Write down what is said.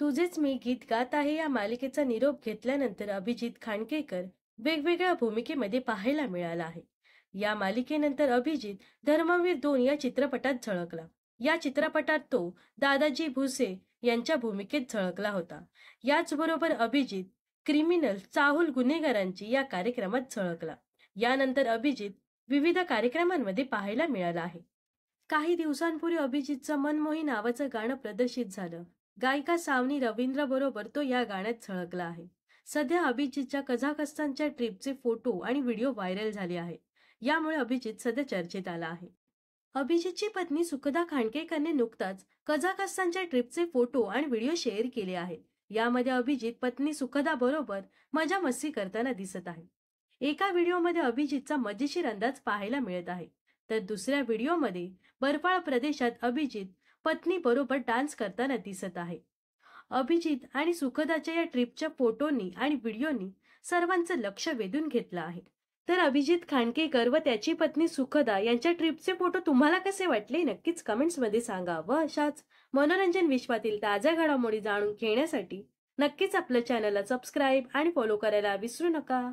तुझेच मी गीत गात आहे या मालिकेचा निरोप घेतल्यानंतर अभिजित खांडकेकर वेगवेगळ्या भूमिकेमध्ये पाहायला मिळाला आहे. या मालिकेनंतर अभिजित धर्मवीर 2 या चित्रपटात झळकला. या चित्रपटात तो दादाजी भुसे यांच्या भूमिकेत झळकला होता. याचबरोबर अभिजित क्रिमिनल चाहूल गुन्हेगारांची या कार्यक्रमात झळकला. यानंतर अभिजित विविध कार्यक्रमांमध्ये पाहायला मिळाला आहे. काही दिवसांपूर्वी अभिजितचं मनमोही नावाचं गाणं प्रदर्शित झालं. गायिका सावनी रवींद्र बरोबर तो या गाण्यात झळकला आहे. सध्या अभिजितच्या कझाकस्तानच्या ट्रिपचे फोटो आणि व्हिडिओ व्हायरल झाले आहेत. यामुळे अभिजित सध्या चर्चेत आला आहे. अभिजितची पत्नी सुखदा खांडकेकरने नुकताच कझाकस्तानच्या ट्रिपचे फोटो आणि व्हिडिओ शेअर केले आहेत. यामध्ये अभिजित पत्नी सुखदा बरोबर मजा मस्ती करताना दिसत आहे. एका व्हिडिओमध्ये अभिजितचा मजेशीर अंदाज पाहायला मिळत आहे, तर दुसऱ्या व्हिडिओमध्ये बर्फाळ प्रदेशात अभिजित पत्नी बरोबर डान्स करताना दिसत आहे. अभिजित आणि सुखदाच्या या ट्रिपच्या फोटोंनी आणि व्हिडिओनी सर्वांचं लक्ष वेधून घेतलं आहे. तर अभिजित खांडकेकर व त्याची पत्नी सुखदा यांच्या ट्रिपचे फोटो तुम्हाला कसे वाटले नक्कीच कमेंट्स मध्ये सांगा. व अशाच मनोरंजन विश्वातील ताज्या घडामोडी जाणून घेण्यासाठी नक्कीच आपल्या चॅनलला सबस्क्राईब आणि फॉलो करायला विसरू नका.